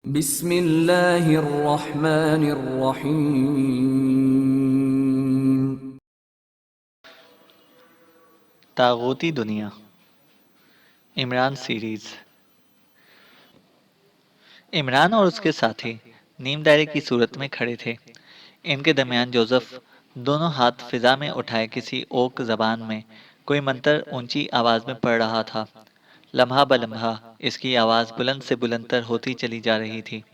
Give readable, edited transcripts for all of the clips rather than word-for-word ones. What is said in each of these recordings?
बिस्मिल्लाहिर्रहमानिर्रहीम। तागूती दुनिया इमरान सीरीज। इमरान और उसके साथी नीम दायरे की सूरत में खड़े थे। इनके दरमियान जोसेफ दोनों हाथ फिजा में उठाए किसी ओक जबान में कोई मंत्र ऊंची आवाज में पढ़ रहा था। लम्हा ब लम्हा इसकी आवाज बुलंद से बुलंदतर होती चली जा रही थी,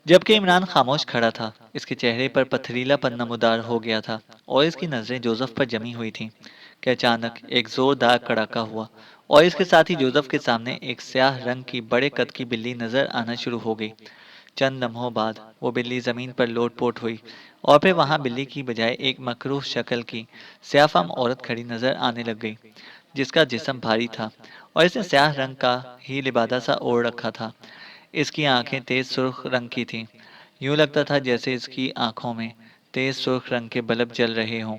जबकि इमरान खामोश खड़ा था। इसके चेहरे पर पथरीलापन नमूदार हो गया था और इसकी नजरें जोसेफ पर जमी हुई थीं कि अचानक एक जोरदार कड़ाका हुआ और इसके साथ ही जोसेफ के सामने एक स्याह रंग की बड़े कद की बिल्ली नजर आना शुरू हो गई। चंद लम्हों बाद वो बिल्ली जमीन पर लोटपोट हुई और फिर वहां बिल्ली की बजाय एक मकरूह शक्ल की स्याहफाम औरत खड़ी नजर आने लग गई, जिसका जिस्म भारी था और इसने स्याह रंग का ही लिबादा सा ओढ़ रखा था। इसकी आंखें तेज सुर्ख रंग की थीं। यूं लगता था जैसे इसकी आंखों में तेज सुर्ख रंग के बल्ब जल रहे हों।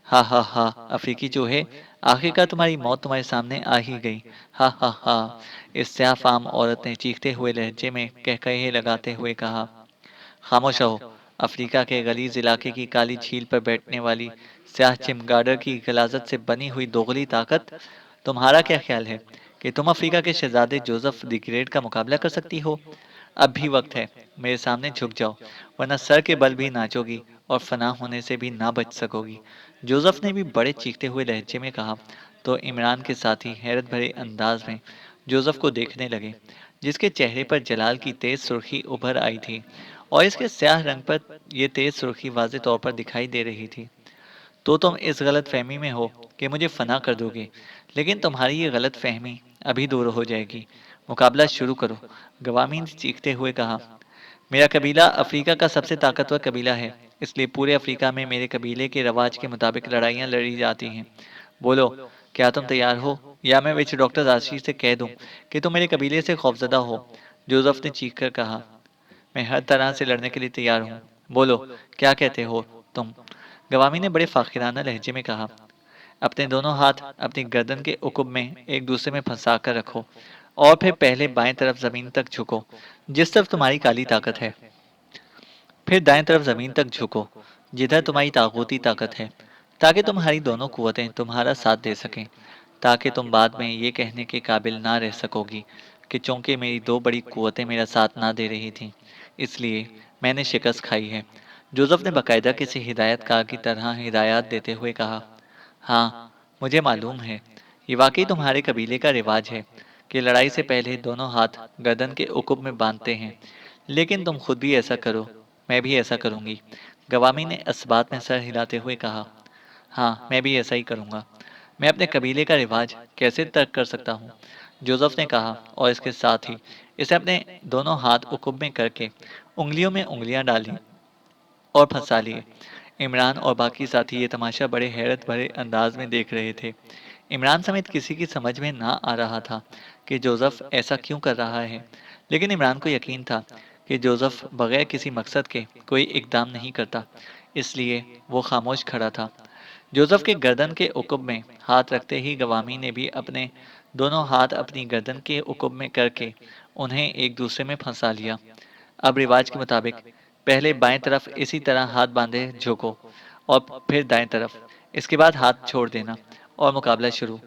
हा हा हा, अफ्रीकी चूहे, आखिरकार तुम्हारी मौत तुम्हारे सामने आ ही गई। हा हा हा, इस स्याह फाम औरत ने चीखते हुए लहजे में कहकहे लगाते हुए कहा। खामोश रहो। अफ्रीका के गलीज इलाके की काली झील पर बैठने वाली स्याह चिमगाडर की गलाजत से बनी हुई दोगली ताकत। तुम्हारा क्या ख्याल है कि तुम अफ्रीका के शहजादे जोसेफ द ग्रेट का मुकाबला कर सकती हो? अब भी वक्त है, मेरे सामने झुक जाओ, वरना सर के बल भी नाचोगी और फना होने से भी ना बच सकोगी। जोसेफ ने भी बड़े चीखते हुए लहजे में कहा। तो इमरान के साथी हैरत भरे अंदाज में जोसेफ को देखने लगे, जिसके चेहरे पर जलाल की तेज सुर्खी उभर आई थी और इसके स्याह रंग पर यह तेज सुर्खी वाज़ेह तौर पर दिखाई दे रही थी। तो तुम इस गलत फहमी में हो कि मुझे फना कर दोगे, लेकिन तुम्हारी ये गलत फहमी अभी दूर हो जाएगी। मुकाबला शुरू करो, गवामी ने चीखते हुए कहा। मेरा कबीला अफ्रीका का सबसे ताकतवर कबीला है, इसलिए पूरे अफ्रीका में मेरे कबीले के रवाज के मुताबिक लड़ाइयाँ लड़ी जाती हैं। बोलो, क्या तुम तैयार हो, या मैं विच डॉक्टर आशीष से कह दूं कि तुम मेरे कबीले से खौफजदा हो? जोसेफ ने चीख कर कहा। मैं हर तरह से लड़ने के लिए तैयार हूँ। बोलो, क्या कहते हो तुम? गवामी ने बड़े फाखिराना लहजे में कहा। अपने दोनों हाथ अपनी गर्दन के उकुब में एक दूसरे में फंसा कर रखो और फिर पहले बाएं तरफ जमीन तक झुको, जिस तरफ तुम्हारी काली ताकत है। फिर दाएं तरफ जमीन तक झुको, जिधर तुम्हारी ताकूती ताकत है, ताकि तुम्हारी दोनों कुवतें तुम्हारा साथ दे सकें, ताकि तुम बाद में ये कहने के काबिल ना रह सकोगी कि चूंकि मेरी दो बड़ी कुवतें मेरा साथ ना दे रही थीं, इसलिए मैंने शिकस्त खाई है। जोसेफ ने बाकायदा किसी हिदायतकार की तरह हिदायत देते हुए कहा। हाँ, मुझे मालूम है, ये वाकई तुम्हारे कबीले का रिवाज है कि लड़ाई से पहले दोनों हाथ गर्दन के उकुब में बांधते हैं, लेकिन तुम खुद भी ऐसा करो, मैं भी ऐसा करूंगी। गवामी ने इस बात में सर हिलाते हुए कहा। हाँ, मैं भी ऐसा ही करूंगा। मैं अपने कबीले का रिवाज कैसे तर्क कर सकता हूँ? जोसेफ ने कहा और इसके साथ ही इसे अपने दोनों हाथ उकुब में करके उंगलियों में उंगलियां डाली और फंसा लिए। इमरान और बाकी साथी ये तमाशा बड़े हैरत भरे अंदाज में देख रहे थे। इमरान समेत किसी की समझ में ना आ रहा था कि जोसेफ ऐसा क्यों कर रहा है, लेकिन इमरान को यकीन था कि जोसेफ बगैर किसी मकसद के कोई इकदाम नहीं करता, इसलिए वो खामोश खड़ा था। जोसेफ के गर्दन के उकुब में हाथ रखते ही गवामी ने भी अपने दोनों हाथ अपनी गर्दन के उकुब में करके उन्हें एक दूसरे में फंसा लिया। अब रिवाज के मुताबिक पहले बाएं तरफ इसी तरह हाथ बांधे झुको और फिर दाएं तरफ, इसके बाद हाथ छोड़ देना और मुकाबला शुरू।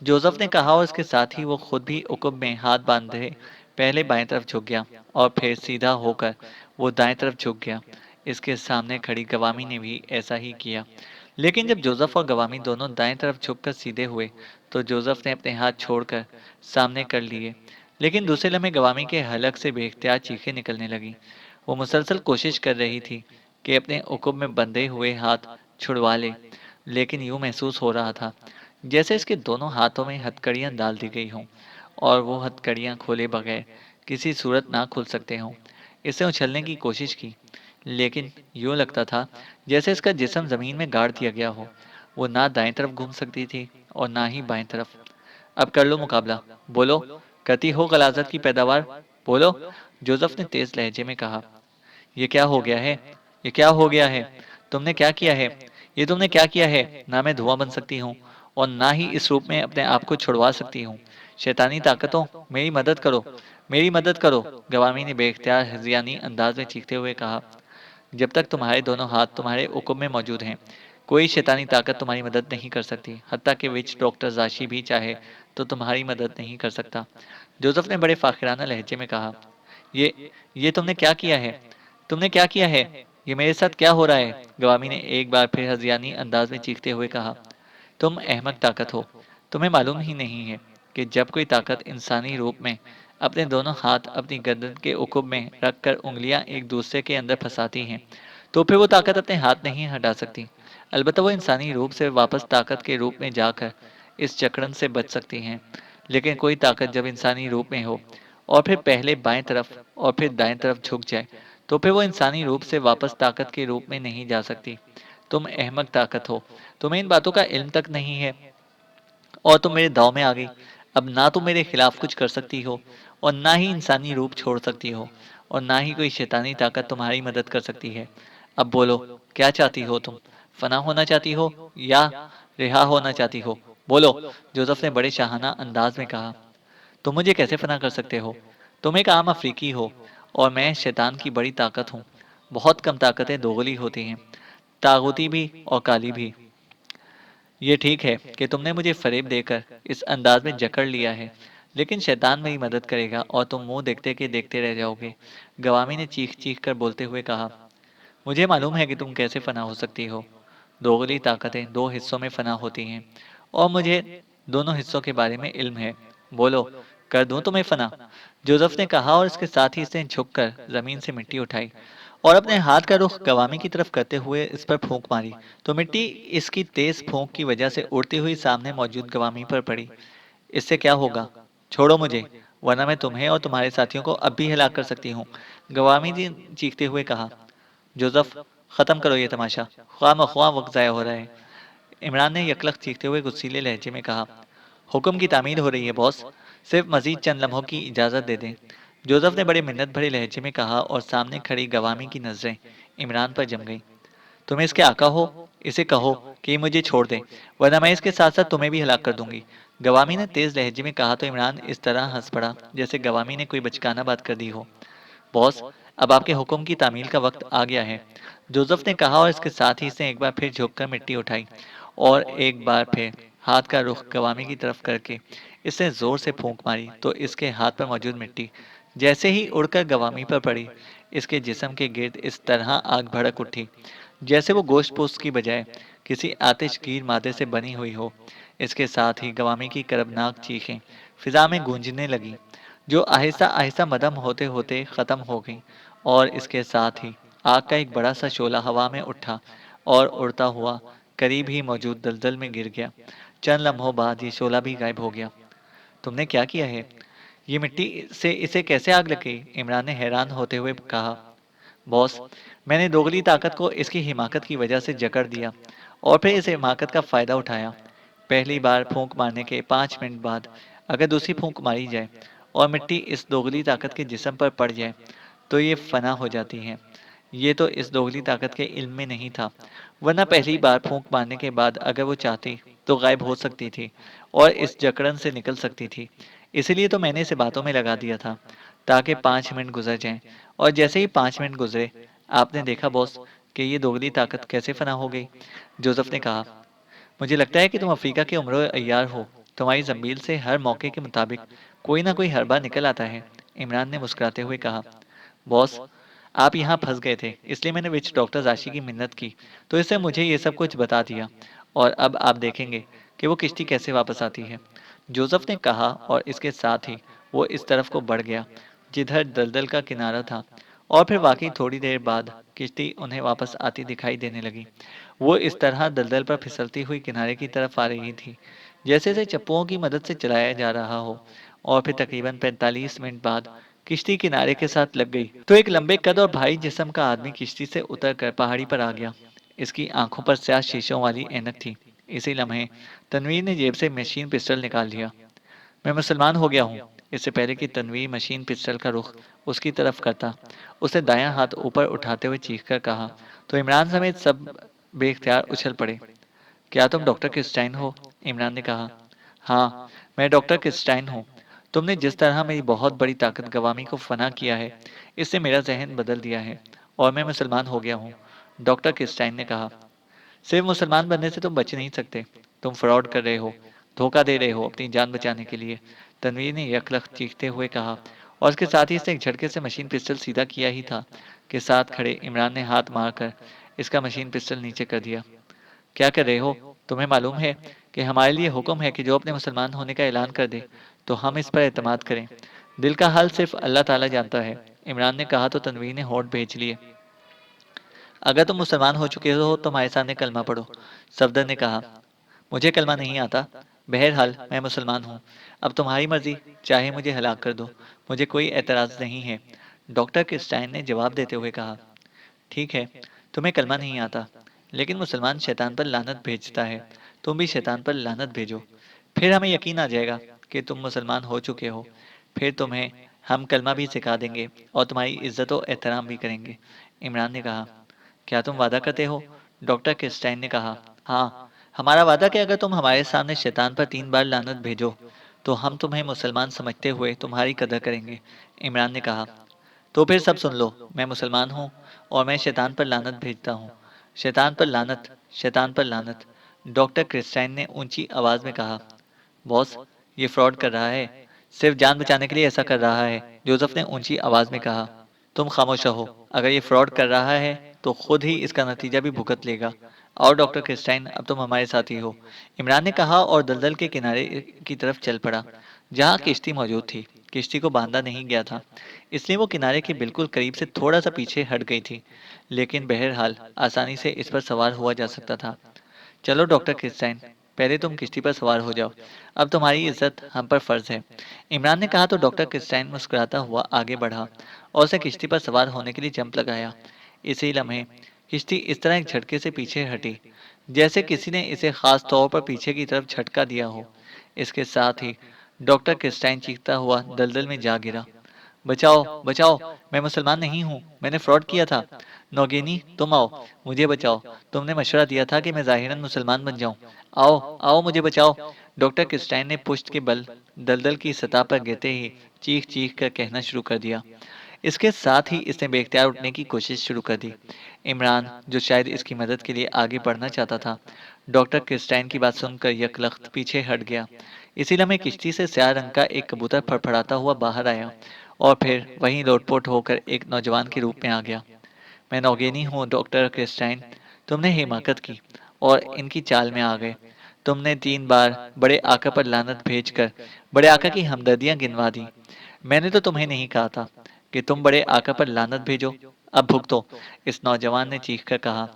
जोसेफ ने कहा और इसके साथ ही वो खुद भी उकुब में हाथ बांधे पहले बाएं तरफ झुक गया और फिर सीधा होकर वो दाएं तरफ झुक गया। इसके सामने खड़ी गवामी ने भी ऐसा ही किया, लेकिन जब जोसेफ और गवामी दोनों दाएं तरफ झुककर सीधे हुए तो जोसेफ ने अपने हाथ छोड़कर सामने कर लिए, लेकिन दूसरे लम्हे गवामी के हलक से बेख्तियार चीखें निकलने लगी। वो मुसलसल कोशिश कर रही थी कि अपने उकुब में बंधे हुए हाथ छुड़वा ले, लेकिन यूं महसूस हो रहा था जैसे इसके दोनों हाथों में हथकड़ियां डाल दी गई हों और वो हथकड़ियां खोले बगैर किसी सूरत ना खुल सकते हों। इसे उछलने की कोशिश की, लेकिन यूं लगता था जैसे इसका जिस्म जमीन में गाड़ दिया गया हो। वो ना दाएं तरफ घूम सकती थी और ना ही बाएं तरफ। अब कर लो मुकाबला। बोलो, करती हो गलाजत की पैदावार? बोलो, जोसेफ ने तेज लहजे में कहा। ये क्या हो गया है? ये क्या हो गया है? तुमने क्या किया है? ये तुमने क्या किया है? ना मैं धुआं बन सकती हूँ और ना ही इस रूप में अपने आप को छुड़वा सकती हूँ। शैतानी ताकतों, मेरी मदद करो। मेरी मदद करो, गवामी ने बेख्तियार हजियानी अंदाज में चीखते हुए कहा। जब तक तुम्हारे दोनों हाथ तुम्हारे हुक्म में मौजूद हैं, कोई शैतानी ताकत तुम्हारी मदद नहीं कर सकती। हत्ता कि विच डॉक्टर जाशी भी चाहे तो तुम्हारी मदद नहीं कर सकता। जोसेफ ने बड़े फाखिराना लहजे में कहा। ये तुमने क्या किया है? तुमने क्या किया है? ये मेरे साथ क्या हो रहा है? गवामी ने एक बार फिर हजियानी अंदाज में चीखते हुए कहा। तुम अहमक ताकत हो। तुम्हें मालूम ही नहीं है कि जब कोई ताकत इंसानी रूप में अपने दोनों हाथ अपनी गर्दन के उकुब में रखकर उंगलियां एक दूसरे के अंदर फंसाती हैं, तो फिर वो ताकत अपने हाथ नहीं हटा सकती। अलबत्ता वो इंसानी रूप से वापस ताकत के रूप में जाकर इस जकड़न से बच सकती हैं। लेकिन कोई ताकत जब इंसानी रूप में हो और फिर पहले बाएं तरफ और फिर दाएं तरफ झुक जाए, तो फिर वो इंसानी रूप से वापस ताकत के रूप में नहीं जा सकती। तुम अहमक ताकत हो। तुम्हें इन बातों का इल्म तक नहीं है और तुम मेरे दाव में आ गई। अब ना तुम मेरे खिलाफ कुछ कर सकती हो और ना ही इंसानी रूप छोड़ सकती हो और ना ही कोई शैतानी ताकत तुम्हारी मदद कर सकती है। अब बोलो, क्या चाहती हो तुम? फना होना चाहती हो या रिहा होना चाहती हो? बोलो, जोसेफ ने बड़े शाहाना अंदाज में कहा। तुम मुझे कैसे फना कर सकते हो? तुम एक आम अफ्रीकी हो और मैं शैतान की बड़ी ताकत हूँ। बहुत कम ताकतें दोगली होती हैं, तागुती भी और काली भी। ये ठीक है कि तुमने मुझे फरेब देकर इस अंदाज में जकड़ लिया है, लेकिन शैतान मेरी मदद करेगा और तुम मुंह देखते के देखते रह जाओगे। गवामी ने चीख चीख कर बोलते हुए कहा। मुझे मालूम है कि तुम कैसे फना हो सकती हो। दोगली ताकतें दो हिस्सों में फना होती हैं और मुझे दोनों हिस्सों के बारे में इल्म है। बोलो, कर दूं तुम्हें फना? जोसेफ ने कहा और इसके साथ ही इसने झुककर जमीन से मिट्टी उठाई और अपने हाथ का रुख गवामी की तरफ करते हुए इस पर फूंक मारी, तो मिट्टी इसकी तेज फूंक की वजह से उड़ती हुई सामने मौजूद गवामी पर पड़ी। इससे क्या होगा? छोड़ो मुझे, वरना मैं तुम्हें और तुम्हारे साथियों को अब भी हिलाक कर सकती हूँ, गवामी ने चीखते हुए कहा। जोसेफ, खत्म करो ये तमाशा, ख्वाह वक्त जाया हो रहा है, इमरान ने यकलख चीखते हुए गुस्सीले लहजे में कहा। हुक्म की तामील हो रही है बॉस, सिर्फ मजीद चंद लम्हों की इजाज़त दे दें। जोसेफ ने बड़े मिन्नत भरे लहजे में कहा और सामने खड़ी गवामी की नजरें इमरान पर जम गईं। तुम इसके आका हो, इसे कहो कि ये मुझे छोड़ दे, वरना मैं इसके साथ साथ तुम्हें भी हलाक कर दूंगी। गवामी ने तेज लहजे में कहा तो इमरान इस तरह हंस पड़ा जैसे गवामी ने कोई बचकाना बात कर दी हो। बॉस, अब आपके हुक्म की तामील का वक्त आ गया है, जोसेफ ने कहा और इसके साथ ही इसने एक बार फिर झुककर मिट्टी उठाई और एक बार फिर हाथ का रुख गवामी की तरफ करके इसने जोर से फूंक मारी, तो इसके हाथ पर मौजूद मिट्टी जैसे ही उड़कर गवामी पर पड़ी, इसके जिस्म के गिर्द इस तरह आग भड़क उठी जैसे वो गोश्त पोस्ट की बजाय किसी आतिशगीर मादे से बनी हुई हो। इसके साथ ही गवामी की करबनाक चीखें फिजा में गूंजने लगी, जो आहिस्ता आहिस्ता मदम होते होते खत्म हो गई और इसके साथ ही आग का एक बड़ा सा शोला हवा में उठा और उड़ता हुआ करीब ही मौजूद दलदल में गिर गया। चंद लम्हों बाद ये शोला भी गायब हो गया। तुमने क्या किया है? ये मिट्टी से इसे कैसे आग लग गई? इमरान ने हैरान होते हुए कहा। बॉस, मैंने दोगली ताकत को इसकी हिमाकत की वजह से जकड़ दिया और फिर इस हिमाकत का फायदा उठाया। पहली बार फूंक मारने के 5 मिनट बाद अगर दूसरी फूंक मारी जाए और मिट्टी इस दोगली ताकत के जिस्म पर पड़ जाए, तो ये फना हो जाती है। ये तो इस दोगली ताकत के इल्म में नहीं था, वरना पहली बार फूंक मारने के बाद अगर वो चाहती तो गायब हो सकती थी और इस जकड़न से निकल सकती थी। इसीलिए तो मैंने इसे बातों में लगा दिया था ताकि 5 मिनट गुजर जाएं, और जैसे ही 5 मिनट गुजरे, आपने देखा बॉस कि ये दोगली ताकत कैसे फना हो गई। जोसेफ ने कहा। मुझे लगता है कि तुम अफ्रीका के उम्र अय्यार हो। तुम्हारी जंबील से हर मौके के मुताबिक कोई ना कोई हरबा निकल आता है। इमरान ने मुस्कुराते हुए कहा। बॉस, आप यहाँ फंस गए थे, इसलिए मैंने विच डॉक्टर जाशी की मिन्नत की, तो इससे मुझे ये सब कुछ बता दिया और अब आप देखेंगे कि वो किश्ती कैसे वापस आती है। जोसेफ ने कहा और इसके साथ ही वो इस तरफ को बढ़ गया जिधर दलदल का किनारा था, और फिर वाकई थोड़ी देर बाद किश्ती उन्हें वापस आती दिखाई देने लगी। वो इस तरह दलदल पर फिसलती हुई किनारे की तरफ आ रही थी जैसे इसे चप्पुओं की मदद से चलाया जा रहा हो, और फिर तकरीबन 45 मिनट बाद किश्ती किनारे के साथ लग गई तो एक लंबे कद और भारी जिस्म का आदमी किश्ती से उतरकर पहाड़ी पर आ गया। इसकी आंखों पर स्याह शीशों वाली ऐनक थी। इसी लम्हे तनवीर ने जेब से मशीन पिस्टल निकाल लिया। मैं मुसलमान हो गया हूँ। इससे पहले कि तनवीर मशीन पिस्टल का रुख उसकी तरफ करता, उसने दायां हाथ ऊपर उठाते हुए चीखकर कहा, तो इमरान समेत सब बेख्तियार उछल पड़े। क्या तुम डॉक्टर क्रिस्टाइन हो? इमरान ने कहा। हाँ, मैं डॉक्टर क्रिस्टाइन हूँ। तुमने जिस तरह मेरी बहुत बड़ी ताकत गवामी को फना किया है, इससे मेरा ज़हन बदल दिया है और मैं मुसलमान हो गया हूँ, डॉक्टर किस्टाइन ने कहा। सिर्फ मुसलमान बनने से तुम बच नहीं सकते। तुम फ्रॉड कर रहे हो, धोखा दे रहे हो अपनी जान बचाने के लिए, तन्वीर ने यकलख चीखते हुए कहा। और उसके साथ ही इसने एक झटके से मशीन पिस्टल सीधा किया ही था कि साथ खड़े इमरान ने हाथ मारकर इसका मशीन पिस्टल नीचे कर दिया। क्या कर रहे हो? तुम्हें मालूम है कि हमारे लिए हुक्म है कि जो अपने मुसलमान होने का ऐलान कर दे तो हम इस पर एतमाद करें। दिल का हाल सिर्फ अल्लाह ताला जानता है, इमरान ने कहा तो तनवीर ने होठ भेज लिए। अगर तुम मुसलमान हो चुके हो तो हमारे सामने कलमा पढ़ो, सफदर ने कहा। मुझे कलमा नहीं आता। बहरहाल मैं मुसलमान हूँ। अब तुम्हारी मर्जी, चाहे मुझे हलाक कर दो, मुझे कोई एतराज़ नहीं है, डॉक्टर क्रिस्टाइन ने जवाब देते हुए कहा। ठीक है, तुम्हें कलमा नहीं आता, लेकिन मुसलमान शैतान पर लानत भेजता है। तुम भी शैतान पर लानत भेजो, फिर हमें यकीन आ जाएगा कि तुम मुसलमान हो चुके हो। फिर तुम्हें हम कलमा भी सिखा देंगे और तुम्हारी इज्जत और एहतराम भी करेंगे, इमरान ने कहा। क्या तुम वादा करते हो? डॉक्टर क्रिस्टाइन ने कहा। हाँ, हमारा वादा कि अगर तुम हमारे सामने शैतान पर 3 बार लानत भेजो तो हम तुम्हें मुसलमान समझते हुए तुम्हारी कदर करेंगे, इमरान ने कहा। तो फिर सब सुन लो, मैं मुसलमान हूँ और मैं शैतान पर लानत भेजता हूँ। शैतान पर लानत, शैतान पर लानत, डॉक्टर क्रिस्टाइन ने ऊंची आवाज में कहा। बॉस, ये फ्रॉड कर रहा है, सिर्फ जान बचाने के लिए ऐसा कर रहा है, जोसेफ ने ऊंची आवाज में कहा। तुम खामोश रहो, अगर ये फ्रॉड कर रहा है तो खुद ही इसका नतीजा भी भुगत लेगा। और डॉक्टर क्रिस्टाइन, अब तुम हमारे साथी हो, इमरान ने कहा और दलदल के किनारे की तरफ चल पड़ा, जहाँ किश्ती मौजूद थी। किश्ती को बांधा नहीं गया था, इसलिए वो किनारे के बिल्कुल करीब से थोड़ा सा पीछे हट गई थी, लेकिन बहरहाल आसानी से इस पर सवार हुआ जा सकता था। चलो डॉक्टर क्रिस्टाइन, पहले तुम किश्ती पर सवार हो जाओ, अब तुम्हारी इज्जत हम पर फर्ज है, इमरान ने कहा तो डॉक्टर क्रिस्टाइन मुस्कुराता हुआ आगे बढ़ा और उसे किश्ती पर सवार होने के लिए जंप लगाया। इसी लम्हे किश्ती इस तरह एक झटके से पीछे हटी, जैसे किसी ने इसे खास तौर पर पीछे की तरफ झटका दिया हो। इसके साथ ही डॉक्टर क्रिस्टाइन चीखता हुआ दलदल में जा गिरा। बचाओ, बचाओ, मैं मुसलमान नहीं हूँ, मैंने फ्रॉड किया था। नौगेनी, तुम आओ, मुझे बचाओ। तुमने मशवरा दिया था कि मैं ज़ाहिरन मुसलमान बन जाऊँ। आओ, आओ, मुझे बचाओ। डॉक्टर क्रिस्टाइन ने पुश्त के बल दलदल की सतह पर गिरते ही चीख चीख कर कहना शुरू कर दिया। इसके साथ ही इसने बेख्तियार उठने की कोशिश शुरू कर दी। इमरान, जो शायद इसकी मदद के लिए आगे बढ़ना चाहता था, डॉक्टर क्रिस्टाइन की बात सुनकर यकलख्त पीछे हट गया। इसी लम्हे किश्ती से स्याह रंग का एक कबूतर फड़फड़ाता हुआ बाहर आया और फिर वहीं लोटपोट होकर एक नौजवान के रूप में आ गया। मैं नौगेनी हूँ डॉक्टर क्रिस्टाइन, तुमने हिमाकत की और इनकी चाल में आ गए। तुमने 3 बार बड़े आका पर लानत भेजकर बड़े आका की हमदर्दियां गिनवा दी। मैंने तो तुम्हें नहीं कहा था कि तुम बड़े आका पर लानत भेजो। अब भुगतो, इस नौजवान ने चीखकर कहा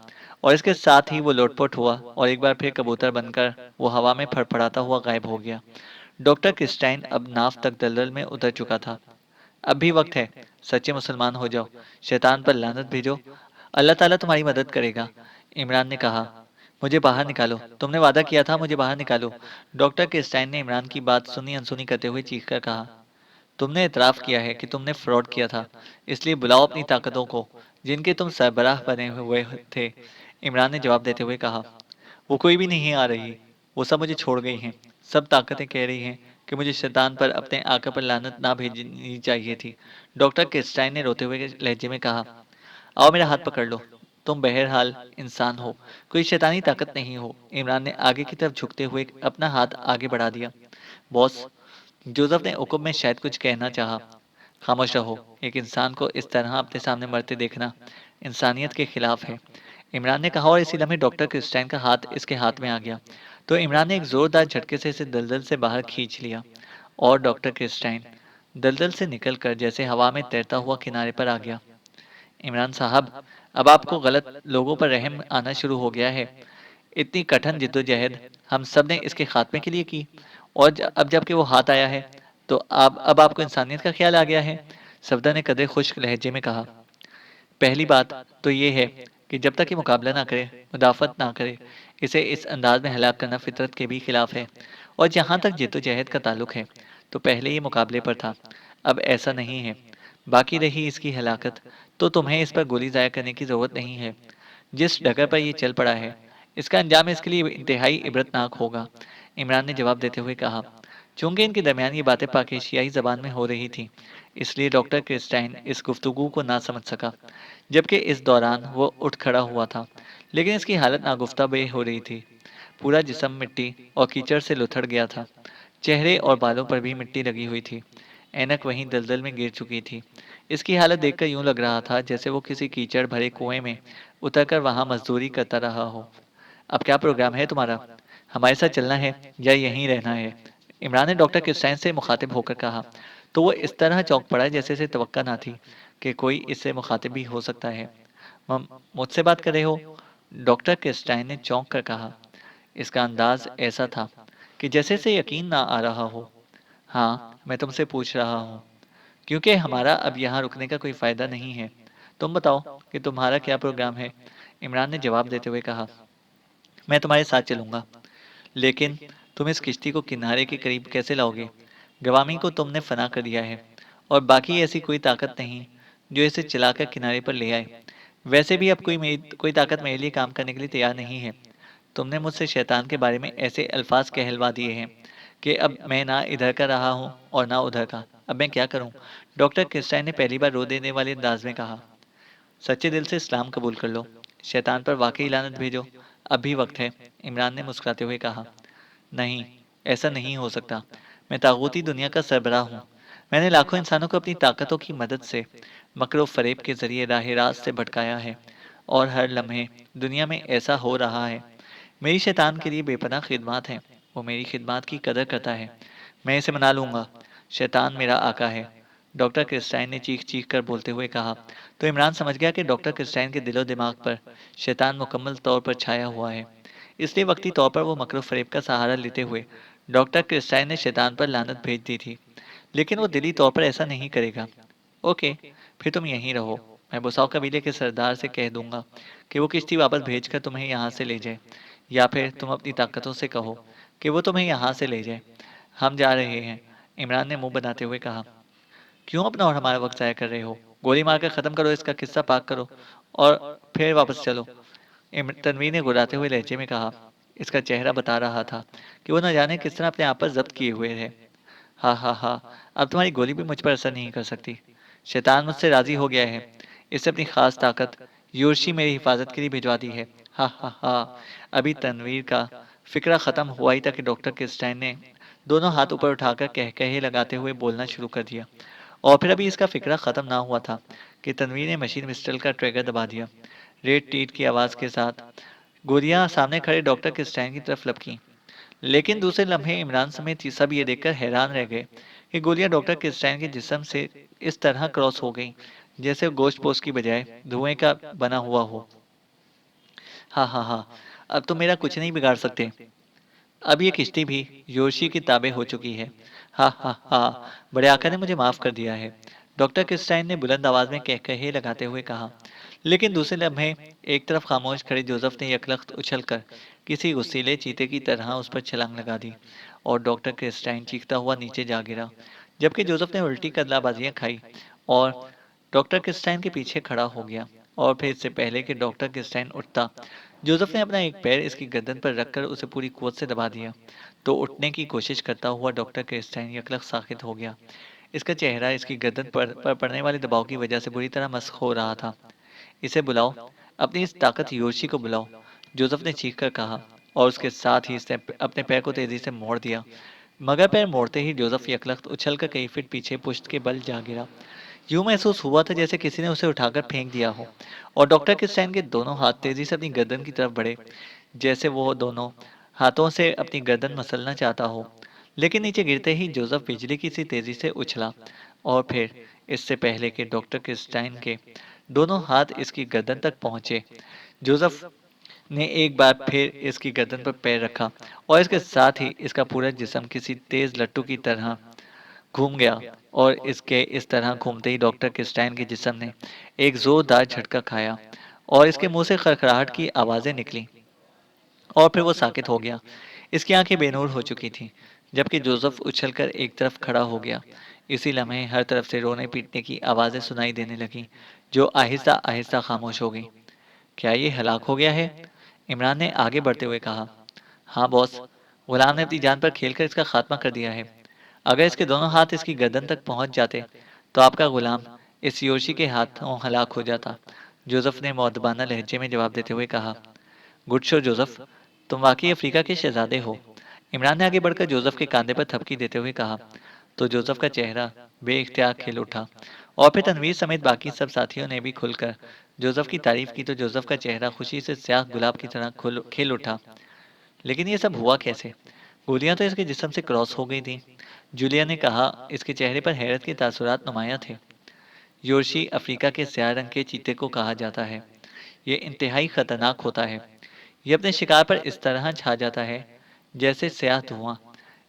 और इसके साथ ही वो लोटपोट हुआ और एक बार फिर कबूतर बनकर वो हवा में फड़फड़ाता हुआ गायब हो गया। डॉक्टर क्रिस्टाइन अब नाव तक दलदल में उतर चुका था। अब भी वक्त है, सच्चे मुसलमान हो जाओ, शैतान पर लानत भेजो, अल्लाह ताला तुम्हारी मदद करेगा, इमरान ने कहा। मुझे बाहर निकालो, तुमने वादा किया था, मुझे बाहर निकालो, डॉक्टर क्रिस्टाइन ने इमरान की बात सुनी अनसुनी करते हुए चीखकर कहा। तुमने इतराफ किया है कि तुमने फ्रॉड किया था, इसलिए बुलाओ अपनी ताकतों को, जिनके तुम सरबराह बने हुए थे, इमरान ने जवाब देते हुए कहा। वो कोई भी नहीं आ रही, वो सब मुझे छोड़ गई हैं। सब ताकतें कह रही हैं कि मुझे शैतान पर अपने आका पर लानत ना भेजनी चाहिए थी, डॉक्टर क्रिस्टाइन ने रोते हुए लहजे में कहा। आओ मेरा हाथ पकड़ लो, तुम बहरहाल इंसान हो, कोई शैतानी ताकत नहीं हो, इमरान ने आगे की तरफ झुकते हुए अपना हाथ आगे बढ़ा दिया। बॉस, जोसेफ ने उकुब में शायद कुछ कहना चाहा। खामोश रहो, एक इंसान को इस तरह अपने सामने मरते देखना इंसानियत के खिलाफ है, इमरान ने कहा और इसी लम्हे डॉक्टर क्रिस्टाइन का हाथ इसके हाथ में आ गया तो इमरान ने एक जोरदार झटके से इसे दलदल से बाहर खींच लिया और डॉक्टर क्रिस्टाइन दलदल से निकलकर जैसे हवा में तैरता हुआ किनारे पर आ गया। इमरान साहब, अब आपको गलत लोगों पर रहम आना शुरू हो गया है। इतनी कठिन जिद्दोजहद हम सब ने इसके खात्मे के लिए की और अब जबकि वो हाथ आया है तो अब आपको इंसानियत का ख्याल आ गया है, सफदर ने कदरे खुश्क लहजे में कहा। पहली बात तो ये है कि जब तक ये मुकाबला ना करे, मुदाफ़त ना करे, इसे इस अंदाज में हलाक करना फितरत के भी खिलाफ है। और जहाँ तक जिद्दोजहद का ताल्लुक है तो पहले ये मुकाबले पर था, अब ऐसा नहीं है। बाकी रही इसकी हलाकत, तो तुम्हें इस पर गोली ज़ाया करने की ज़रूरत नहीं है। जिस डगर पर ये चल पड़ा है, इसका अंजाम इसके लिए इंतहाई इबरतनाक होगा, इमरान ने जवाब देते हुए कहा। चूंकि इनके दरमियान ये बातें पाकिस्तानी जबान में हो रही थी, इसलिए डॉक्टर क्रिस्टाइन इस गुफ्तगू को ना समझ सका। जबकि इस दौरान वो उठ खड़ा हुआ था, लेकिन इसकी हालत नागुफ्ता बे हो रही थी। पूरा जिस्म मिट्टी और कीचड़ से लुथड़ गया था। चेहरे और बालों पर भी मिट्टी लगी हुई थी। ऐनक वहीं दलदल में गिर चुकी थी। इसकी हालत देखकर यूं लग रहा था जैसे वो किसी कीचड़ भरे कुएं में उतरकर वहां मजदूरी करता रहा हो। अब क्या प्रोग्राम है तुम्हारा? हमारे साथ चलना है या यहीं रहना है? इमरान ने डॉक्टर किस्टाइन से मुखातिब होकर कहा। तो वो इस तरह चौंक पड़ा जैसे इसे तवक्का ना थी कि कोई इससे मुखातिब भी हो सकता है। मुझसे बात कर रहे हो? डॉक्टर किस्टाइन ने चौंक कर कहा। इसका अंदाज ऐसा था कि जैसे से यकीन ना आ रहा हो। हाँ, मैं तुमसे पूछ रहा हूँ, क्योंकि हमारा अब यहाँ रुकने का कोई फायदा नहीं है। तुम बताओ कि तुम्हारा क्या प्रोग्राम है? इमरान ने जवाब देते हुए कहा। मैं तुम्हारे साथ चलूंगा, लेकिन तुम इस किश्ती को किनारे के करीब कैसे लाओगे? गवामी को तुमने फना कर दिया है, और बाकी ऐसी कोई ताकत नहीं जो इसे चलाकर किनारे पर ले आए। वैसे भी अब कोई ताकत मेरे लिए काम करने के लिए तैयार नहीं है। तुमने मुझसे शैतान के बारे में ऐसे अल्फाज कहलवा दिए हैं कि अब मैं ना इधर का रहा हूँ और ना उधर का। अब मैं क्या करूँ? डॉक्टर क्रिस्टाइन ने पहली बार रो देने वाले अंदाज में कहा। सच्चे दिल से इस्लाम कबूल कर लो, शैतान पर वाकई लानत भेजो। अब भी वक्त है, इमरान ने मुस्कुराते हुए कहा। नहीं, ऐसा नहीं हो सकता। मैं तागूती दुनिया का सरबराह हूँ। मैंने लाखों इंसानों को अपनी ताकतों की मदद से मकरो फरेब के जरिए राह रास्त से भटकाया है, और हर लम्हे दुनिया में ऐसा हो रहा है। मेरी शैतान के लिए बेपनाह खिदमत है। वो मेरी खिदमत की कदर करता है। मैं इसे मना लूंगा। शैतान मेरा आका है, डॉक्टर क्रिस्टाइन ने चीख चीख कर बोलते हुए कहा। तो इमरान समझ गया कि डॉक्टर क्रिस्टाइन के दिलो दिमाग पर शैतान मुकम्मल तौर पर छाया हुआ है। इसलिए वक्ती तौर पर वो मकरो फरेब का सहारा लेते हुए डॉक्टर क्रिस्टाइन ने शैतान पर लानत भेज दी थी, लेकिन वो दिली तौर पर ऐसा नहीं करेगा। ओके, फिर तुम यहीं रहो। मैं बुसाओ कबीले के सरदार से कह दूंगा कि वो किश्ती वापस भेजकर तुम्हें यहाँ से ले जाए, या फिर तुम अपनी ताकतों से कहो कि वो तुम्हें यहाँ से ले जाए। हम जा रहे हैं, इमरान ने मुंह बनाते हुए कहा। क्यों अपना और हमारा वक्त जाया कर रहे हो? गोली मारकर खत्म करो इसका किस्सा, पाक करो और फिर वापस चलो, तनवीर ने गुर्राते हुए लहजे में कहा। इसका चेहरा बता रहा था कि वो न जाने किस तरह अपने आप पर जब्त किए हुए थे। हा हा हा, अब तुम्हारी गोली भी मुझ पर असर नहीं कर सकती। शैतान मुझसे राजी हो गया है। इससे अपनी खास ताकत यूर्शी मेरी हिफाजत के लिए भिजवा दी है। हा हा हा। अभी तनवीर का फिक्रा खत्म हुआ ही था कि डॉक्टर किस्टाइन ने दोनों हाथ ऊपर उठाकर कह कहे लगाते हुए बोलना शुरू कर दिया। और फिर अभी इसका फिक्रा खत्म ना हुआ था कि तनवीर ने मशीन पिस्टल का ट्रिगर दबा दिया। रेड टीट की आवाज के साथ गोलियां सामने खड़े डॉक्टर किस्टाइन की तरफ लपकी। लेकिन दूसरे लम्हे इमरान समेत ये सब ये देखकर हैरान रह गए कि गोलियां डॉक्टर किस्टाइन के जिस्म से इस तरह क्रॉस हो गईं जैसे वो गोश्त पोस्ट की बजाय धुएं का बना हुआ हो। हाँ हाँ हाँ, अब तो मेरा कुछ नहीं बिगाड़ सकते। अब ये किश्ती भी योशी की ताबे हो चुकी है। हाँ हाँ हाँ, बड़े आका ने मुझे माफ कर दिया है, डॉक्टर किस्टाइन ने बुलंद आवाज में कह कहे लगाते हुए कहा। लेकिन दूसरे लम्हे एक तरफ खामोश खड़े जोसेफ ने यकलख्त उछलकर किसी गुस्सीले चीते की तरह उस पर छलांग लगा दी, और डॉक्टर क्रिस्टाइन चीखता हुआ नीचे जा गिरा। जबकि जोसेफ ने उल्टी कदलाबाजियां खाई और डॉक्टर क्रिस्टाइन के पीछे खड़ा हो गया। और फिर इससे पहले कि डॉक्टर क्रिस्टाइन उठता, जोसेफ ने अपना एक पैर इसकी गर्दन पर रखकर उसे पूरी कुवत से दबा दिया। तो उठने की कोशिश करता हुआ डॉक्टर क्रिस्टाइन यकलख साकित हो गया। इसका चेहरा इसकी गर्दन पर पड़ने वाले दबाव की वजह से बुरी तरह मस्क हो रहा था। इसे बुलाओ, अपनी इस ताकत योशी को बुलाओ, जोसेफ ने चीख कर कहा, और उसके साथ ही इसने अपने पैर को तेजी से मोड़ दिया। मगर पैर मोड़ते ही जोसेफ यकलख्त उछलकर कई फीट पीछे पुश्त के बल जा गिरा। यूं महसूस हुआ था जैसे किसी ने उसे उठाकर फेंक दिया हो, और डॉक्टर किस्टाइन के दोनों हाथ तेजी से अपनी गर्दन की तरफ बढ़े, जैसे वो दोनों हाथों से अपनी गर्दन मसलना चाहता हो। लेकिन नीचे गिरते ही जोसेफ बिजली की सी तेजी से उछला, और फिर इससे पहले कि डॉक्टर किस्टाइन के दोनों हाथ इसकी गर्दन तक पहुंचे, जोसेफ ने एक बार फिर इसकी गर्दन पर पैर रखा, और इसके साथ ही इसका पूरा जिस्म किसी तेज लट्टू की तरह घूम गया। और इसके इस तरह घूमते ही डॉक्टर किस्टाइन के जिस्म ने एक जोरदार झटका खाया, और इसके मुंह से खड़खड़ाहट की आवाजें निकली, और फिर वो साकित हो गया। इसकी आंखें बेनूर हो चुकी थीं, जबकि जोसेफ उछलकर एक तरफ खड़ा हो गया। इसी लम्हे हर तरफ से रोने पीटने की आवाजें सुनाई देने लगीं, जो आहिस्ता आहिस्ता खामोश हो गईं। क्या ये हलाक हो गया है? इमरान ने आगे बढ़ते हुए कहा। हाँ बॉस, गुलाम ने अपनी जान पर खेलकर इसका खात्मा कर दिया है। अगर इसके दोनों हाथ इसकी गर्दन तक पहुंच जाते तो आपका गुलाम इस योशी के हाथों हलाक हो जाता। जोसेफ ने मौदबाना लहजे में जवाब देते हुए कहा, गुड शो जोसेफ, तुम वाकई अफ्रीका के शहजादे हो। इमरान ने आगे बढ़कर जोसेफ के कंधे पर थपकी देते हुए कहा। तो जोसेफ का चेहरा बेइख्तियार खिल उठा और फिर तनवीर समेत बाकी सब साथियों ने भी खुलकर जोसेफ की तारीफ की तो जोसेफ का चेहरा खुशी से स्याह गुलाब की तरह खिल उठा। लेकिन ये सब हुआ कैसे? गोलियां तो इसके जिस्म से क्रॉस हो गई थी। जूलिया ने कहा, इसके चेहरे पर हैरत के तासुरात नुमाया थे। योर्शी अफ्रीका के स्याह रंग के चीते को कहा जाता है। ये इंतहाई खतरनाक होता है। ये अपने शिकार पर इस तरह छा जाता है जैसे स्याह धुआं।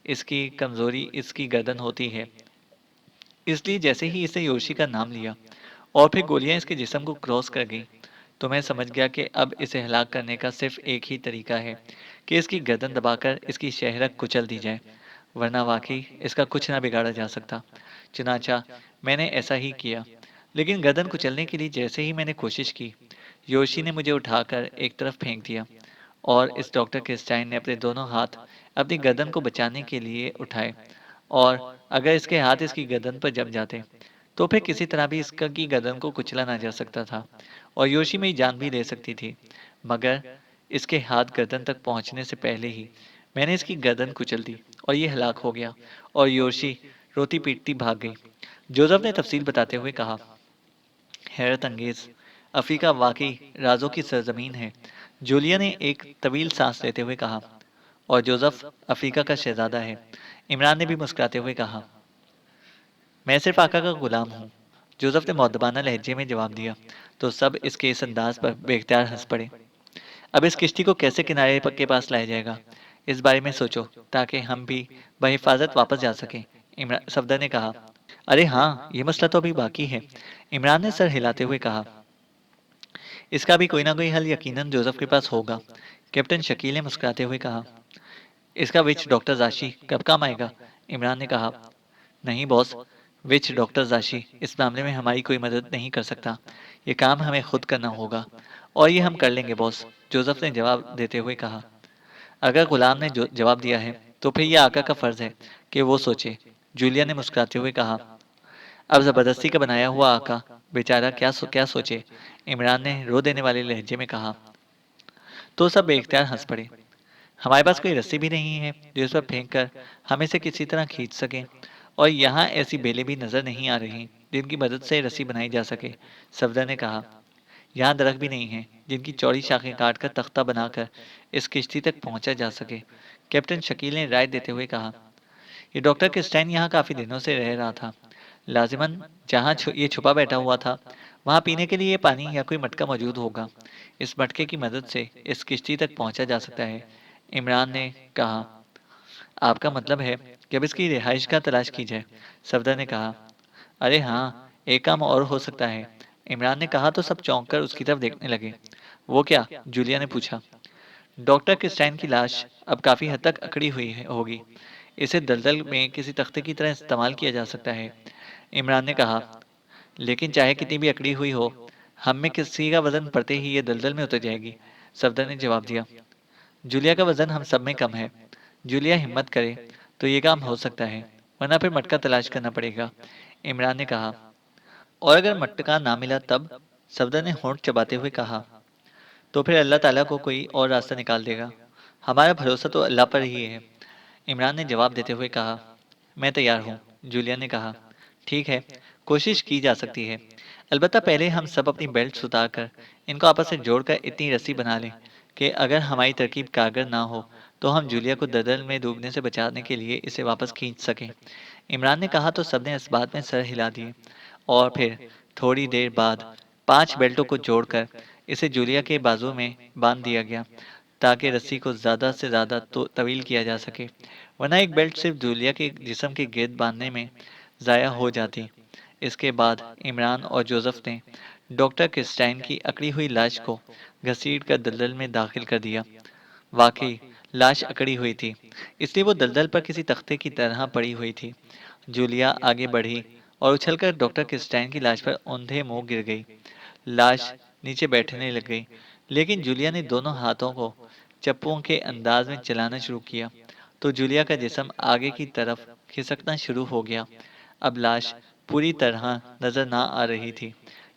इसकी कमजोरी इसकी गर्दन होती है। इसलिए जैसे ही इसे योशी का नाम लिया और फिर गोलियां इसके जिस्म को क्रॉस कर गई तो मैं समझ गया कि अब इसे हलाक करने का सिर्फ एक ही तरीका है कि इसकी गर्दन दबाकर इसकी शहरक कुचल दी जाए, वरना वाकई इसका कुछ ना बिगाड़ा जा सकता। चुनाचा मैंने ऐसा ही किया। लेकिन गर्दन कुचलने के लिए जैसे ही मैंने कोशिश की, योशी ने मुझे उठाकर एक तरफ फेंक दिया और इस डॉक्टर क्रिस्टाइन ने अपने दोनों हाथ अपनी गर्दन को बचाने के लिए उठाए। और अगर इसके हाथ इसकी गर्दन पर जम जाते तो फिर किसी तरह भी इसका की गर्दन को कुचला ना जा सकता था और योशी मेरी जान भी ले सकती थी। मगर इसके हाथ गर्दन तक पहुंचने से पहले ही मैंने इसकी गर्दन कुचल दी और ये हलाक हो गया और योशी रोती पीटती भाग गई। जोसेफ ने तफसील बताते हुए कहा, हैरत अंगेज, अफ्रीका वाकई राजों की सरजमीन है। जूलिया ने एक तवील सांस लेते हुए कहा, और जोसेफ अफ्रीका का शहजादा है। इमरान ने भी मुस्कुराते हुए कहा, मैं सिर्फ आका का गुलाम हूँ। जोसेफ ने मौदबाना लहजे में जवाब दिया तो सब इसके इस अंदाज पर बेख्तियार हंस पड़े। अब इस किश्ती को कैसे किनारे के पास लाया जाएगा, इस बारे में सोचो ताकि हम भी बहिफाजत वापस जा सकें, इमरान सफदर ने कहा। अरे हाँ, ये मसला तो अभी बाकी है, इमरान ने सर हिलाते हुए कहा। इसका भी कोई ना कोई हल यकीनन जोसेफ के पास होगा, कैप्टन शकील ने मुस्कुराते हुए कहा। इसका विच डॉक्टर जाशी कब काम आएगा, इमरान ने कहा। नहीं बॉस, विच डॉक्टर जाशी इस मामले में हमारी कोई मदद नहीं कर सकता। ये काम हमें खुद करना होगा और ये हम कर लेंगे बॉस, जोसेफ ने जवाब देते हुए कहा। अगर गुलाम ने जवाब दिया है तो फिर ये आका का फर्ज है कि वो सोचे, जूलिया ने मुस्कुराते हुए कहा। अब जबरदस्ती का बनाया हुआ आका बेचारा क्या सोचे, इमरान ने रो देने वाले लहजे में कहा। तो सब बेख्तियार हंस पड़े। हमारे पास कोई रस्सी भी नहीं है जो इस पर फेंक कर हम इसे किसी तरह खींच सकें, और यहाँ ऐसी बेलें भी नजर नहीं आ रही जिनकी मदद से रस्सी बनाई जा सके, सफदर ने कहा। यहाँ दरख्त भी नहीं है जिनकी चौड़ी शाखें काटकर तख्ता बनाकर इस किश्ती तक पहुंचा जा सके, कैप्टन शकील ने राय देते हुए कहा। ये डॉक्टर क्रिस्टाइन यहाँ काफी दिनों से रह रहा था। लाजिमन जहाँ ये छुपा बैठा हुआ था वहाँ पीने के लिए पानी या कोई मटका मौजूद होगा। इस मटके की मदद से इस किश्ती तक पहुंचा जा सकता है, इमरान ने कहा। आपका मतलब है कि अब इसकी रिहाइश का तलाश की जाए, सफदर ने कहा। अरे हाँ, एक काम और हो सकता है, इमरान ने कहा तो सब चौंक कर उसकी तरफ देखने लगे। वो क्या, जूलिया ने पूछा। डॉक्टर क्रिस्टाइन की लाश अब काफी हद तक अकड़ी हुई होगी। इसे दलदल में किसी तख्ते की तरह इस्तेमाल किया जा सकता है, इमरान ने कहा। लेकिन चाहे कितनी भी अकड़ी हुई हो, हम में किसी का वजन पड़ते ही ये दलदल में उतर जाएगी, सफदर ने जवाब दिया। जूलिया का वजन हम सब में कम है। जूलिया हिम्मत करे तो ये काम हो सकता है, वरना फिर मटका तलाश करना पड़ेगा, इमरान ने कहा। और अगर मटका ना मिला तब, सफदर ने होंठ चबाते हुए कहा। तो फिर अल्लाह ताला को कोई और रास्ता निकाल देगा। हमारा भरोसा तो अल्लाह पर ही है, इमरान ने जवाब देते हुए कहा। मैं तैयार हूँ, जूलिया ने कहा। ठीक है, कोशिश की जा सकती है। अलबत्ता पहले हम सब अपनी बेल्ट उतार कर इनको आपस से जोड़कर इतनी रस्सी बना लें कि अगर हमारी तरकीब कारगर ना हो तो हम जूलिया को दलदल में डूबने से बचाने के लिए इसे वापस खींच सकें, इमरान ने कहा तो सबने इस बात में सर हिला दिए। और फिर थोड़ी देर बाद 5 बेल्टों को जोड़कर इसे जूलिया के बाजू में बांध दिया गया ताकि रस्सी को ज़्यादा से ज़्यादा तो तवील किया जा सके, वरना एक बेल्ट सिर्फ जूलिया के जिस्म के गिर्द बांधने में ज़ाया हो जाती। इसके बाद इमरान और जोसेफ ने डॉक्टर क्रिस्टाइन की अकड़ी हुई लाश को घसीट कर दलदल में दाखिल कर दिया। वाकई लाश अकड़ी हुई थी, इसलिए वो दलदल पर किसी तख्ते की तरह पड़ी हुई थी। जूलिया आगे बढ़ी और उछलकर डॉक्टर क्रिस्टाइन की लाश पर औंधे मुंह गिर गई। लाश नीचे बैठने लग गई, लेकिन जूलिया ने दोनों हाथों को चप्पुओं के अंदाज में चलाना शुरू किया तो जूलिया का जिस्म आगे की तरफ खिसकना शुरू हो गया। अब लाश पूरी तरह नजर ना आ रही थी।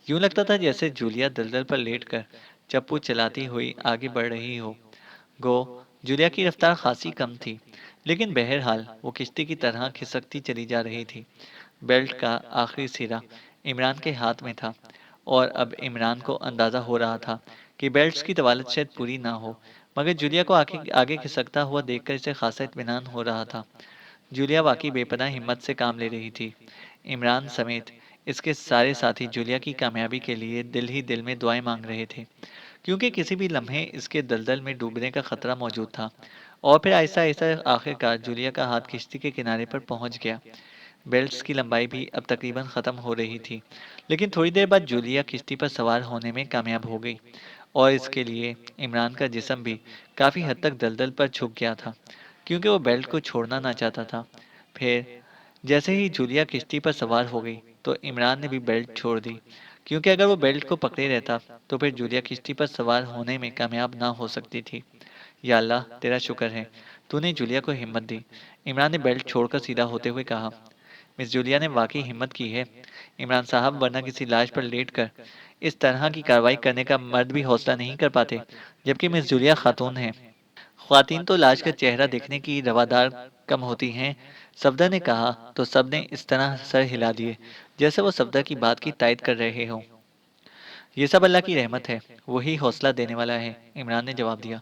यूं लगता था जैसे जूलिया दलदल पर लेटकर चप्पू चलाती हुई आगे बढ़ रही हो। गो जूलिया की रफ्तार खासी कम थी, लेकिन बहरहाल वो किश्ती की तरह खिसकती चली जा रही थी। बेल्ट का आखिरी सिरा इमरान के हाथ में था, और अब इमरान को अंदाजा हो रहा था कि बेल्ट्स की दवालत शायद पूरी ना हो, मगर जूलिया को आगे आगे खिसकता हुआ देखकर इसे खासा इत्मीनान हो रहा था। जूलिया वाकई बेपनाह हिम्मत से काम ले रही थी। इमरान समेत इसके सारे साथी जूलिया की कामयाबी के लिए दिल ही दिल में दुआएं मांग रहे थे, क्योंकि किसी भी लम्हे इसके दलदल में डूबने का खतरा मौजूद था। और फिर आहिस्ता आहिस्ता आखिरकार जूलिया का हाथ किश्ती के किनारे पर पहुंच गया। बेल्ट्स की लंबाई भी अब तकरीबन खत्म हो रही थी, लेकिन थोड़ी देर बाद जूलिया किश्ती पर सवार होने में कामयाब हो गई, और इसके लिए इमरान का जिस्म भी काफी हद तक दलदल पर झुक गया था, क्योंकि वो बेल्ट को छोड़ना ना चाहता था। फिर जैसे ही जूलिया किश्ती पर सवार हो गई, तो इमरान ने भी बेल्ट छोड़ दी, क्योंकि अगर वो बेल्ट को पकड़े रहता तो फिर जूलिया किश्ती पर सवार होने में कामयाब ना हो सकती थी। या अल्लाह, तेरा शुक्र है, तूने जूलिया को हिम्मत दी। इमरान ने बेल्ट छोड़कर सीधा होते हुए कहा। मिस जूलिया ने वाकई हिम्मत की है इमरान साहब, वरना किसी लाश पर लेटकर इस तरह की कार्रवाई करने का मर्द भी हौसला नहीं कर पाते, जबकि मिस जूलिया खातून है। ख्वातीन तो लाश का चेहरा देखने की रवादार कम होती हैं। सफदर ने कहा तो सब ने इस तरह सर हिला दिए, जैसे वो सफदर की बात की तायद कर रहे हों। ये सब अल्लाह की रहमत है, वही हौसला देने वाला है, इमरान ने जवाब दिया।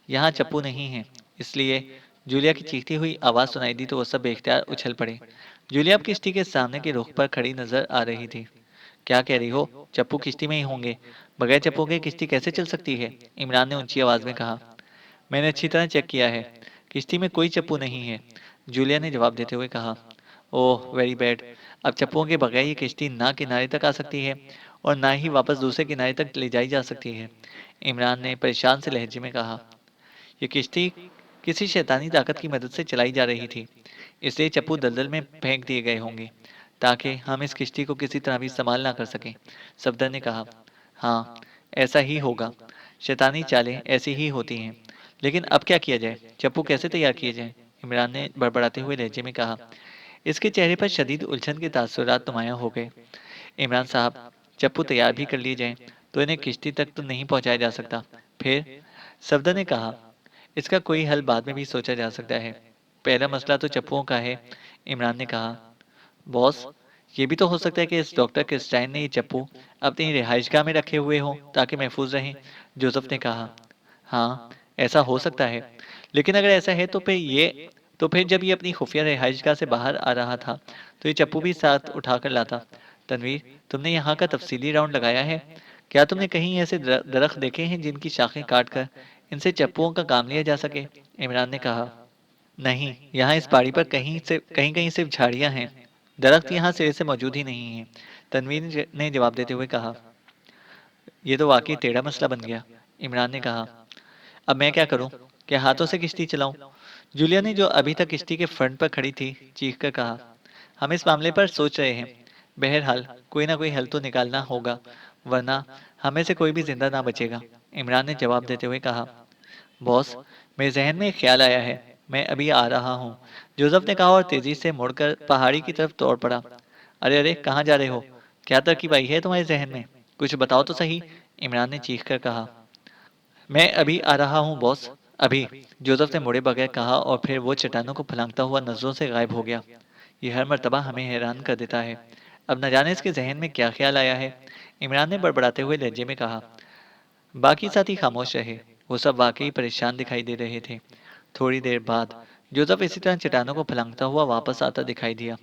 यहाँ चप्पू नहीं है, इसलिए जूलिया की चीखती हुई आवाज सुनाई दी तो वो सब बेख्तियार उछल पड़े। जूलिया अब किश्ती के सामने के रुख पर खड़ी नजर आ रही थी। क्या कह रही हो? चप्पू किश्ती में ही होंगे। बगैर चप्पू के किश्ती कैसे चल सकती है? इमरान ने ऊंची आवाज में कहा। मैंने अच्छी तरह चेक किया है, किश्ती में कोई चप्पू नहीं है, जूलिया ने जवाब देते हुए कहा। Oh very bad. अब चप्पुओं के बगैर ये किश्ती ना किनारे तक आ सकती है और ना ही वापस दूसरे किनारे तक ले जाई जा सकती है, इमरान ने परेशान से लहजे में कहा। ये किश्ती किसी शैतानी ताकत की मदद से चलाई जा रही थी, इसलिए चप्पू दलदल में फेंक दिए गए होंगे ताकि हम इस किश्ती को किसी तरह भी इस्तेमाल ना कर सकें, सफदर ने कहा। हाँ, ऐसा ही होगा। शैतानी चालें ऐसी ही होती हैं। लेकिन अब क्या किया जाए? चप्पू कैसे तैयार किए जाएं? इमरान ने बड़बड़ाते हुए लहजे में कहा। इसके चेहरे पर शदीद उलझन के तासुरात नुमायां हो गए। इमरान साहब, चप्पू तैयार भी कर लिए जाएं तो इन्हें किश्ती तक तो नहीं पहुंचाया जा सकता। फिर सफदर ने कहा, इसका कोई हल बाद में भी सोचा जा सकता है। पहला मसला तो चप्पुओं का है, इमरान ने कहा। बॉस, ये भी तो हो सकता है कि इस डॉक्टर क्रिस्टाइन ने ये चप्पू अपनी रिहाइशगाह में रखे हुए हों ताकि महफूज रहें, जोसेफ ने कहा। हाँ, ऐसा हो सकता है, लेकिन अगर ऐसा है तो फिर जब ये अपनी खुफिया रिहाइशगाह से बाहर आ रहा था तो ये चप्पू भी साथ उठाकर लाता। तनवीर, तुमने यहाँ का तफसीली राउंड लगाया है? क्या तुमने कहीं ऐसे दरख्त देखे हैं जिनकी शाखें काटकर इनसे चप्पुओं का काम लिया जा सके? इमरान ने कहा। नहीं, यहाँ इस पहाड़ी पर कहीं कहीं सिर्फ झाड़ियाँ हैं, दरख्त यहाँ सिरे से मौजूद ही नहीं है, तनवीर ने जवाब देते हुए कहा। ये तो वाकई टेढ़ा मसला बन गया, इमरान ने कहा। अब मैं क्या करूं? क्या हाथों से किश्ती चलाऊं? जूलिया ने, जो अभी तक किश्ती के फ्रंट पर खड़ी थी, चीख कर कहा। हम इस मामले पर सोच रहे हैं। बहरहाल कोई ना कोई हल तो निकालना होगा, वरना हमें से कोई भी जिंदा ना बचेगा, इमरान ने जवाब देते हुए कहा। बॉस, मेरे जहन में एक ख्याल आया है, मैं अभी आ रहा हूँ, जोसेफ ने कहा और तेजी से मुड़कर पहाड़ी की तरफ दौड़ पड़ा। अरे अरे, कहाँ जा रहे हो? क्या तरकीब आई है तुम्हारे जहन में? कुछ बताओ तो सही, इमरान ने चीख कर कहा। मैं अभी आ रहा हूँ बॉस, अभी, जोसेफ ने मुड़े बगैर कहा और फिर वो चट्टानों को फलांगता हुआ नजरों से गायब हो गया। ये हर मर्तबा हमें हैरान कर देता है। अब न जाने इसके जहन में क्या ख्याल आया है, इमरान ने बड़बड़ाते हुए लहजे में कहा। बाकी साथी खामोश रहे, वो सब वाकई परेशान दिखाई दे रहे थे। थोड़ी देर बाद जोसेफ इसी तरह चट्टानों को फलांगता हुआ वापस आता दिखाई दिया,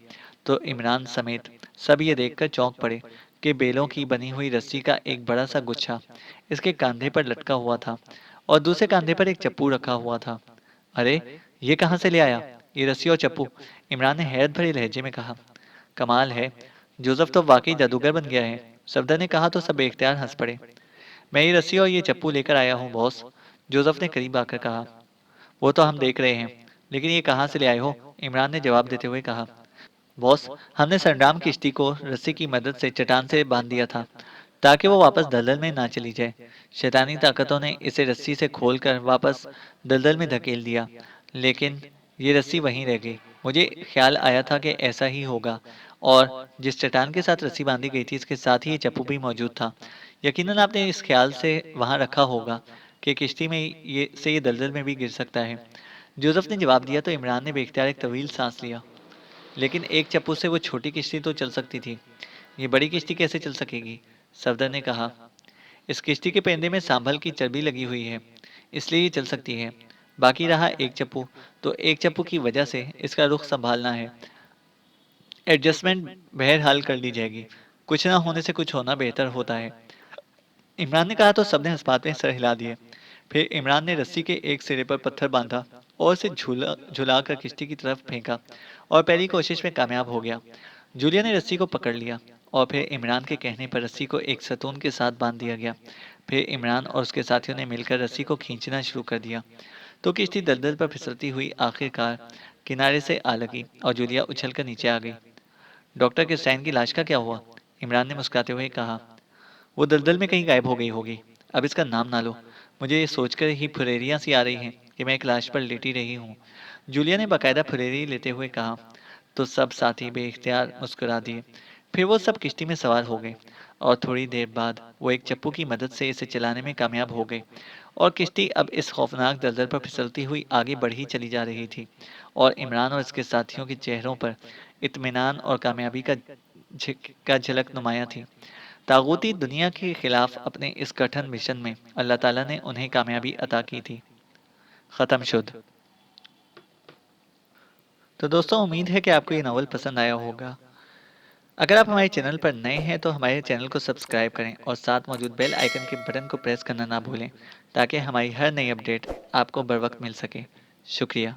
तो इमरान समेत सब ये देखकर चौंक पड़े कि बेलों की बनी हुई रस्सी का एक बड़ा सा गुच्छा इसके कंधे पर लटका हुआ था और दूसरे कंधे पर एक चप्पू रखा हुआ था। अरे, ये कहाँ से ले आया, ये रस्सी और चप्पू? इमरान ने हैरत भरे लहजे में कहा। कमाल है, जोसेफ तो वाकई जादूगर बन गया है, सफदर ने कहा तो सब बेख्तियार हंस पड़े। मैं ये रस्सी और ये चप्पू लेकर आया हूँ बॉस, जोसेफ ने करीब आकर कहा। वो तो हम देख रहे हैं, लेकिन ये कहाँ से ले आए हो, इमरान ने जवाब देते हुए कहा। बॉस, हमने संग्राम किश्ती को रस्सी की मदद से चट्टान से बांध दिया था ताकि वो वापस दलदल में ना चली जाए। शैतानी ताकतों ने इसे रस्सी से खोलकर वापस दलदल में धकेल दिया, लेकिन ये रस्सी वहीं रह गई। मुझे ख्याल आया था कि ऐसा ही होगा और जिस चट्टान के साथ रस्सी बांधी गई थी इसके साथ ही ये चप्पू भी मौजूद था। यकीनन आपने इस ख्याल से वहां रखा होगा कि किश्ती में ये दलदल में भी गिर सकता है। जोसेफ ने जवाब दिया तो इमरान ने बेख्तियार एक तवील सांस लिया। लेकिन एक चप्पू से वो छोटी किश्ती तो चल सकती थी, ये बड़ी किश्ती कैसे चल सकेगी? सफदर ने कहा। इस किश्ती के पेंदे में सांभल की चर्बी लगी हुई है, इसलिए ये चल सकती है। बाकी रहा एक चप्पू, तो एक चप्पू की वजह से इसका रुख संभालना है। एडजस्टमेंट बहरहाल कर ली जाएगी। कुछ ना होने से कुछ होना बेहतर होता है। इमरान ने कहा तो सबने इस बात में सर हिला दिए। फिर इमरान ने रस्सी के एक सिरे पर पत्थर बांधा और उसे झूला झुलाकर किश्ती की तरफ फेंका और पहली कोशिश में कामयाब हो गया। जूलिया ने रस्सी को पकड़ लिया और फिर इमरान के कहने पर रस्सी को एक सतून के साथ बांध दिया गया। फिर इमरान और उसके साथियों ने मिलकर रस्सी को खींचना शुरू कर दिया तो किश्ती दलदल पर फिसलती हुई आखिरकार किनारे से आ लगी और जूलिया उछलकर नीचे आ गई। डॉक्टर किस्टाइन की लाश का क्या हुआ? इमरान ने मुस्कुराते हुए कहा। वो दलदल में कहीं गायब हो गई होगी। अब इसका नाम ना लो। मुझे ये सोचकर ही फुरेरियां सी आ रही हैं कि मैं एक लाश पर लेटी रही हूँ। जूलिया ने बाकायदा फुरेरी लेते हुए कहा। तो सब साथी बेइख्तियार मुस्कुरा दिए। फिर वो सब किश्ती में सवार हो गए और थोड़ी देर बाद वो एक चप्पू की मदद से इसे चलाने में कामयाब हो गए और किश्ती अब इस खौफनाक दलदल पर फिसलती हुई आगे बढ़ी चली जा रही थी और इमरान और इसके साथियों के चेहरों पर इत्मीनान और कामयाबी का झलक नुमाया थी। तागूती दुनिया के खिलाफ अपने इस कठिन मिशन में अल्लाह ताला ने उन्हें कामयाबी अता की थी। खत्म शुद। तो दोस्तों उम्मीद है कि आपको ये नावल पसंद आया होगा। अगर आप हमारे चैनल पर नए हैं तो हमारे चैनल को सब्सक्राइब करें और साथ मौजूद बेल आइकन के बटन को प्रेस करना ना भूलें ताकि हमारी हर नई अपडेट आपको बर वक्त मिल सके। शुक्रिया।